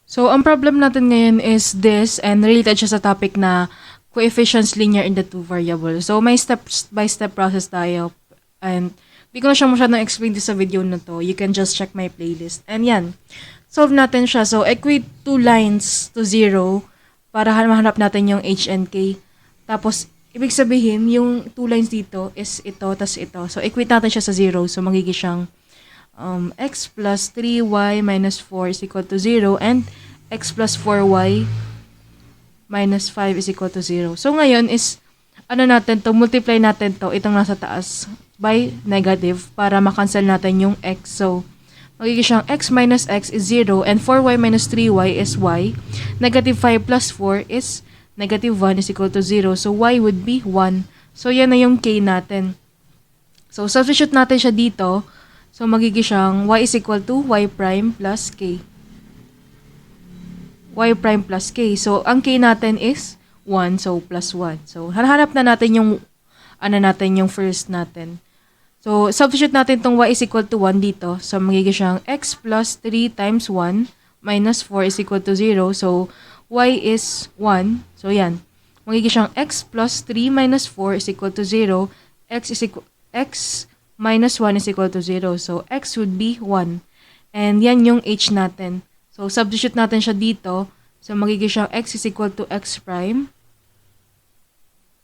So, ang problem natin ngayon is this, and related siya sa topic na coefficients linear in the two variables. So, may step-by-step process tayo. And, di ko na siya masyadong explain sa video na to. You can just check my playlist. And yan, solve natin siya. So, equate two lines to 0 para mahanap natin yung h and k. Tapos, ibig sabihin, yung two lines dito is ito, tas ito. So, equate natin siya sa 0. So, magiging siyang x plus 3y minus 4 is equal to 0 and x plus 4y minus 5 is equal to 0. So, ngayon is, multiply natin to, itong nasa taas, by negative para makancel natin yung x. So, magiging siyang x minus x is 0 and 4y minus 3y is y. Negative 5 plus 4 is negative 1 is equal to 0. So, y would be 1. So, yan na yung k natin. So, substitute natin siya dito. So, magiging siyang y is equal to y prime plus k. Y prime plus k. So, ang k natin is 1. So, plus 1. So, hanap na natin yung, yung first natin. So, substitute natin itong y is equal to 1 dito. So, magiging siyang x plus 3 times 1 minus 4 is equal to 0. So, y is 1. So, yan. Magiging siyang x plus 3 minus 4 is equal to 0. X minus 1 is equal to 0. So, x would be 1. And yan yung h natin. So, substitute natin siya dito. So, magiging siyang x is equal to x prime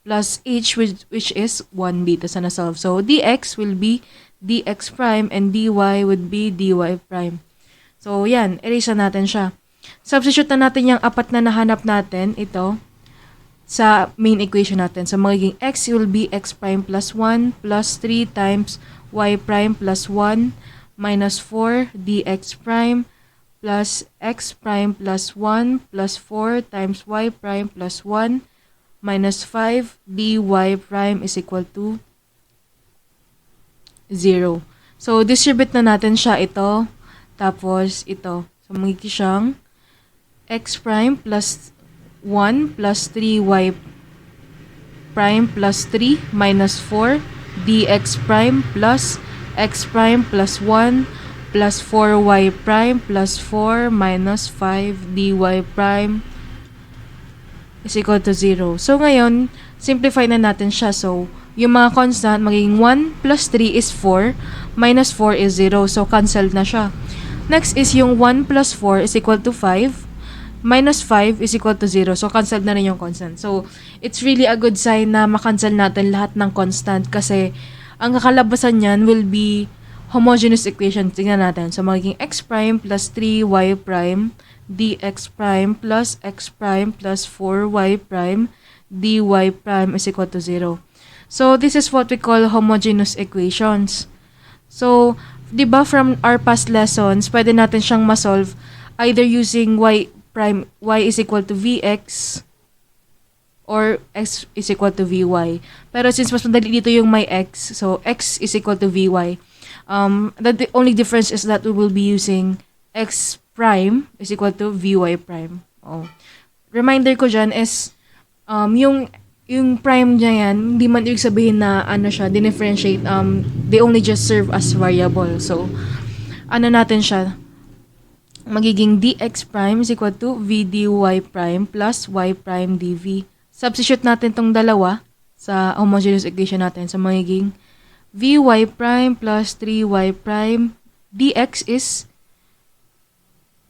plus h which is 1 dito sa na-solve. So, dx will be dx prime and dy would be dy prime. So, yan. Erase natin siya. Substitute na natin yung apat na nahanap natin. Ito sa main equation natin. So, magiging x will be x prime plus 1 plus 3 times y prime plus 1 minus 4 dx prime plus x prime plus 1 plus 4 times y prime plus 1 minus 5 dy prime is equal to 0. So, distribute na natin siya ito. Tapos, ito. So, magiging siyang x prime plus 1 plus 3y prime plus 3 minus 4 dx prime plus x prime plus 1 plus 4y prime plus 4 minus 5 dy prime is equal to 0. So, ngayon, simplify na natin siya. So, yung mga constant, magiging 1 plus 3 is 4, minus 4 is 0. So, cancelled na siya. Next is yung 1 plus 4 is equal to 5, minus 5 is equal to 0. So, cancelled na rin yung constant. So, it's really a good sign na makancel natin lahat ng constant kasi ang kakalabasan niyan will be homogeneous equation. Tingnan natin. So, magiging x prime plus 3y prime dx prime plus x prime plus 4y prime dy prime is equal to 0. So, this is what we call homogeneous equations. So, di ba from our past lessons, pwede natin siyang ma-solve either using y is equal to vx or x is equal to vy. Pero since mas madali dito yung may x, so x is equal to vy. The only difference is that we will be using x prime is equal to vy prime. Oh. Reminder ko dyan is yung prime niya yan, hindi man ibig sabihin na differentiate. They only just serve as variable. So, natin siya, magiging dx prime is equal to v dy prime plus y prime dv. Substitute natin tong dalawa sa homogeneous equation natin. So, magiging vy prime plus 3y prime dx is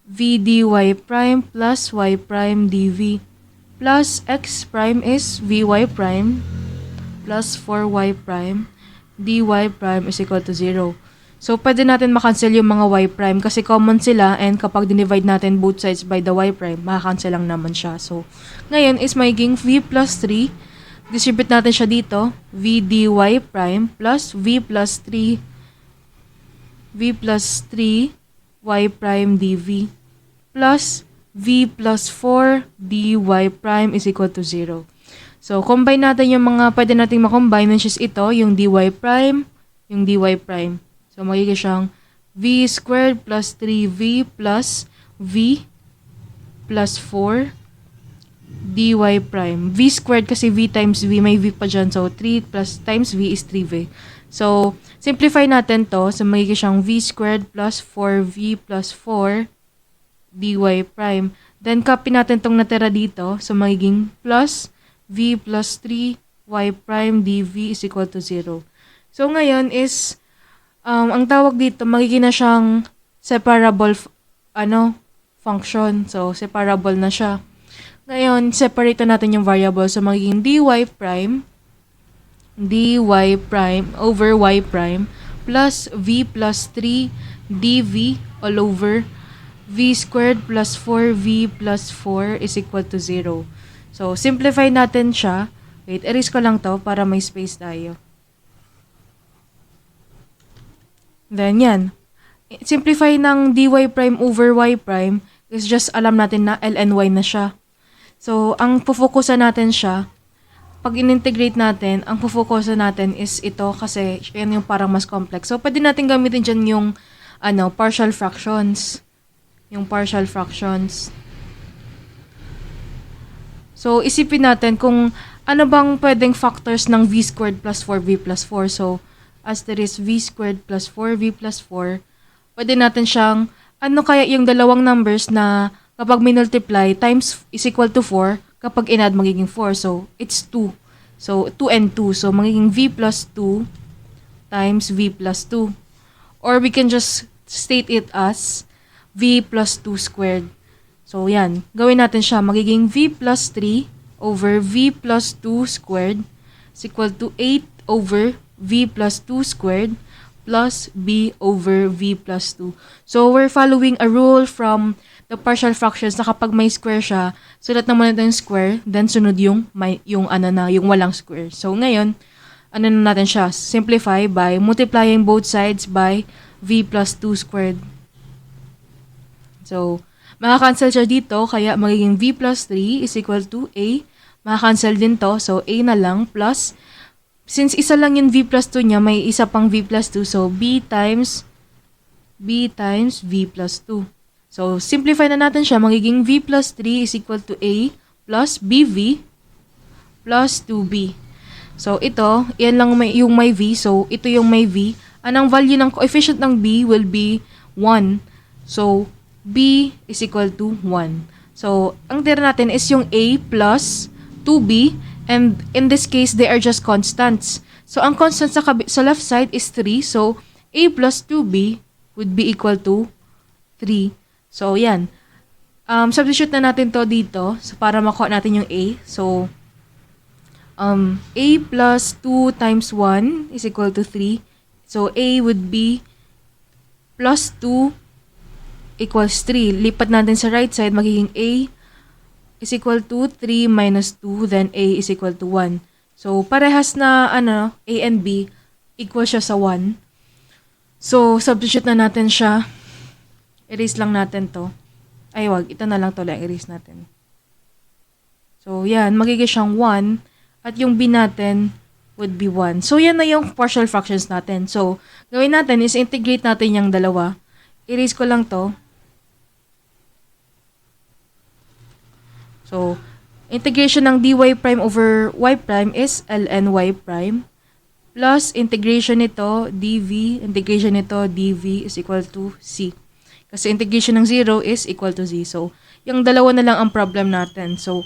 v dy prime plus y prime dv plus x prime is vy prime plus 4y prime dy prime is equal to 0. So, pwede natin makancel yung mga y prime kasi common sila and kapag dinivide natin both sides by the y prime, makakancel lang naman siya. So, ngayon is magiging v plus 3. Distribute natin siya dito. v dy prime plus v plus 3 y prime dv plus v plus 4 dy prime is equal to 0. So, combine natin yung mga pwede nating makombine, which is ito, yung dy prime, yung dy prime. So, magiging siyang v squared plus 3v plus v plus 4 dy prime. V squared kasi v times v, may v pa dyan. So, 3 plus times v is 3v. So, simplify natin to. So, magiging siyang v squared plus 4v plus 4 dy prime. Then, copy natin tong natira dito. So, magiging plus v plus 3y prime dv is equal to 0. So, ngayon is, ang tawag dito, magiging na siyang separable, function. So, separable na siya. Ngayon, separate na natin yung variable. So, magiging dy prime over y prime plus v plus 3 dv all over v squared plus 4v plus 4 is equal to 0. So, simplify natin siya. Wait, erase ko lang to para may space tayo. Then, yan. Simplify ng dy prime over y prime is just alam natin na ln y na siya. So, ang pufokusan natin siya, pag in-integrate natin, ang pufokusan natin is ito kasi yan yung parang mas complex. So, pwede natin gamitin dyan yung partial fractions. Yung partial fractions. So, isipin natin kung ano bang pwedeng factors ng v squared plus 4v plus 4. So, as there is v squared plus 4v plus 4, pwede natin siyang, ano kaya yung dalawang numbers na kapag minultiply, times is equal to 4, kapag in-add magiging 4. So, it's 2. So, 2 and 2. So, magiging v plus 2 times v plus 2. Or we can just state it as v plus 2 squared. So, yan. Gawin natin siya. Magiging v plus 3 over v plus 2 squared is equal to 8 over v plus 2 squared plus b over v plus 2. So, we're following a rule from the partial fractions na kapag may square siya, sulat naman natin yung square, then sunod yung walang square. So, ngayon, na natin siya? Simplify by multiplying both sides by v plus 2 squared. So, makakancel siya dito, kaya magiging v plus 3 is equal to a. Makakancel din to, so a na lang plus, since isa lang yung v plus 2 niya, may isa pang v plus 2, so b times v plus 2. So, simplify na natin siya. Magiging v plus 3 is equal to a plus bv plus 2b. So, ito, yan lang yung may v. So, ito yung may v. Anong value ng coefficient ng b will be 1. So, b is equal to 1. So, ang tira natin is yung a plus 2b. And in this case, they are just constants. So, ang constant sa left side is 3. So, a plus 2b would be equal to 3. So, yan. Substitute na natin to dito para makuha natin yung a. So, a plus 2 times 1 is equal to 3. So, a would be plus 2 equals 3. Lipat natin sa right side, magiging a is equal to 3 minus 2, then a is equal to 1. So, parehas na, a and b, equal siya sa 1. So, substitute na natin siya. Erase lang natin to. Ay, wag. Ito na lang to lang. Erase natin. So, yan. Magiging siyang 1. At yung b natin would be 1. So, yan na yung partial fractions natin. So, gawin natin is integrate natin yung dalawa. Erase ko lang to. So, integration ng dy prime over y prime is ln y prime. Plus, integration nito, dv, integration nito, dv is equal to c. Kasi integration ng 0 is equal to z. So, yung dalawa na lang ang problem natin. So,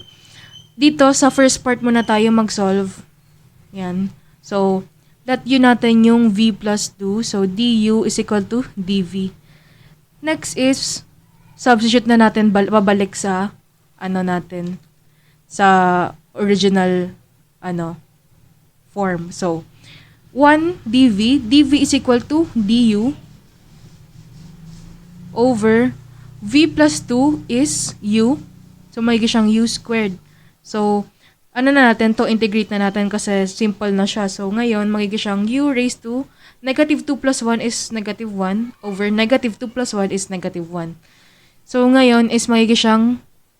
dito sa first part muna tayo mag-solve. Yan. So, that u natin yung v plus 2. So, du is equal to dv. Next is, substitute na natin babalik sa, natin, sa original, form. So, 1 dv is equal to du over v plus 2 is u. So, magiging siyang u squared. So, na natin to, integrate na natin kasi simple na siya. So, ngayon, magiging siyang u raised to negative 2 plus 1 is negative 1 over negative 2 plus 1 is negative 1. So, ngayon is magiging siyang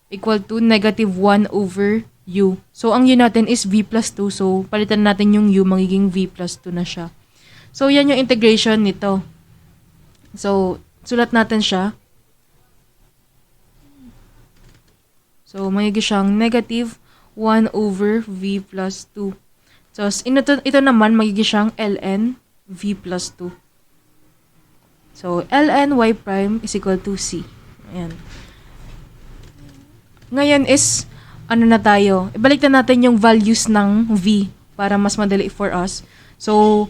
equal to negative 1 over u. So, ang u natin is v plus 2. So, palitan natin yung u, magiging v plus 2 na siya. So, yan yung integration nito. So, sulat natin siya. So, magiging siyang negative 1 over v plus 2. So, ito naman, magiging siyang ln v plus 2. So, ln y prime is equal to c. Ayan. Ngayon is, ano na tayo, ibalik na natin yung values ng v para mas madali for us. So,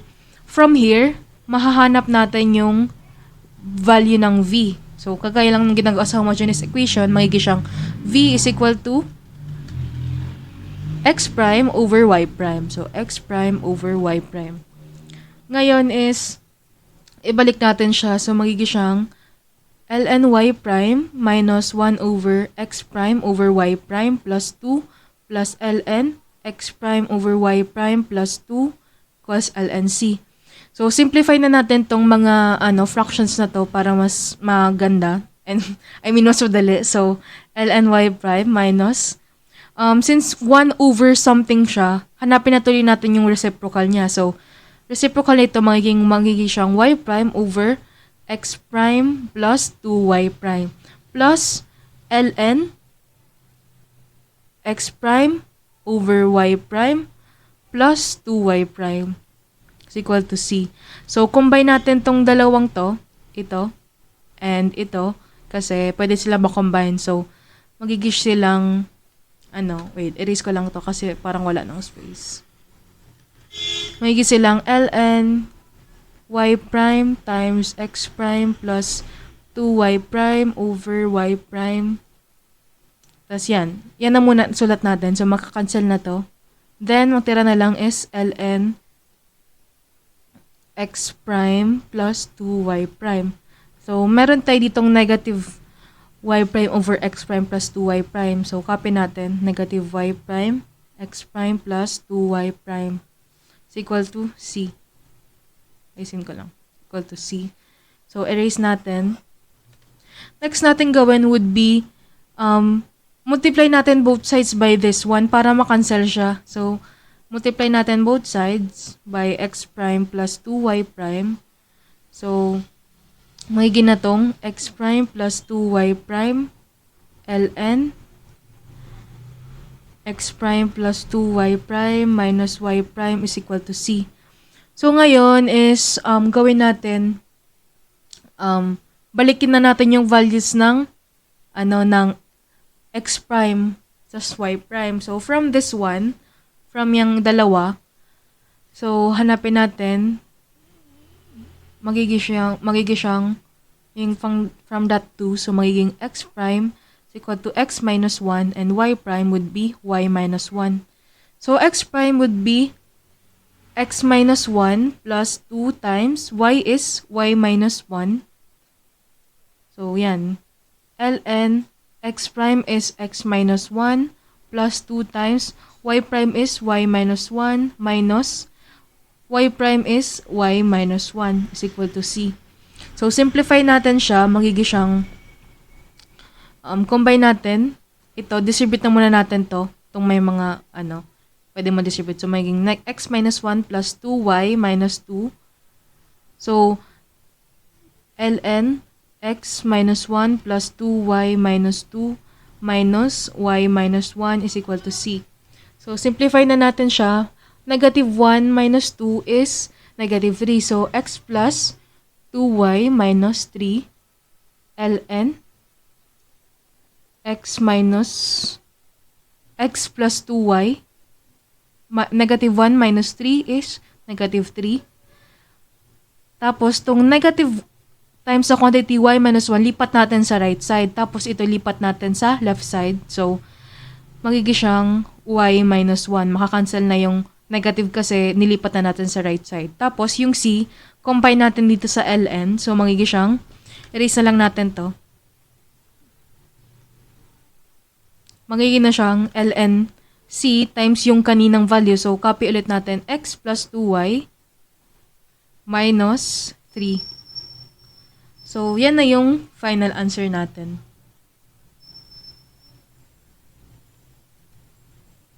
from here, mahahanap natin yung value ng v. So, kagaya lang ng ginagawa sa homogeneous equation, magiging siyang v is equal to x prime over y prime. So, x prime over y prime. Ngayon is, ibalik natin siya. So, magiging siyang ln y prime minus 1 over x prime over y prime plus 2 plus ln x prime over y prime plus 2 equals ln c. So, simplify na natin tong mga fractions na to para mas maganda. And, mas madali. So, ln y prime minus, since 1 over something siya, hanapin na tuloy natin yung reciprocal niya. So, reciprocal nito magiging siyang y prime over x prime plus 2y prime plus ln x prime over y prime plus 2y prime is equal to c. So, combine natin tong dalawang to, ito, and ito, kasi pwede sila ma-combine. So, magiging silang, wait, erase ko lang to kasi parang wala ng space. Magiging silang ln y prime times x prime plus 2y prime over y prime. Tapos yan. Yan na muna sulat natin. So, makakancel na to. Then, matira na lang is ln x prime plus 2y prime. So, meron tayo ditong negative y prime over x prime plus 2y prime. So, copy natin. Negative y prime, x prime plus 2y prime is equal to c. Isin ko lang. Equal to c. So, erase natin. Next natin gawin would be, multiply natin both sides by this one para makancel siya. So, multiply natin both sides by x prime plus 2y prime. So, magiging na tong x prime plus 2y prime ln x prime plus 2y prime minus y prime is equal to c. So, ngayon is, gawin natin, balikin na natin yung values ng, ng x prime sa y prime. So, from this one, from yung dalawa, so, hanapin natin, magiging siyang yung from that 2, so, magiging x prime is equal to x minus 1, and y prime would be y minus 1. So, x prime would be x minus 1 plus 2 times y is y minus 1. So, yan. ln x prime is x minus 1 plus 2 times y prime is y minus 1 minus y prime is y minus 1 is equal to c. So, simplify natin siya. Magiging siyang, combine natin. Ito, distribute na muna natin to. Itong may mga, pwede mo distribute. So, magiging x minus 1 plus 2y minus 2. So, ln x minus 1 plus 2y minus 2 minus y minus 1 is equal to c. So, simplify na natin siya. Negative 1 minus 2 is negative 3. So, x plus 2y minus 3 ln x minus x plus 2y. Negative 1 minus 3 is negative 3. Tapos, tong negative times sa quantity y minus 1, lipat natin sa right side. Tapos, ito lipat natin sa left side. So, magiging siyang y minus 1. Makakancel na yung negative kasi nilipat na natin sa right side. Tapos, yung c, combine natin dito sa ln. So, magiging siyang, erase na lang natin to. Magiging na siyang ln c times yung kaninang value. So, copy ulit natin x plus 2y minus 3. So, yan na yung final answer natin.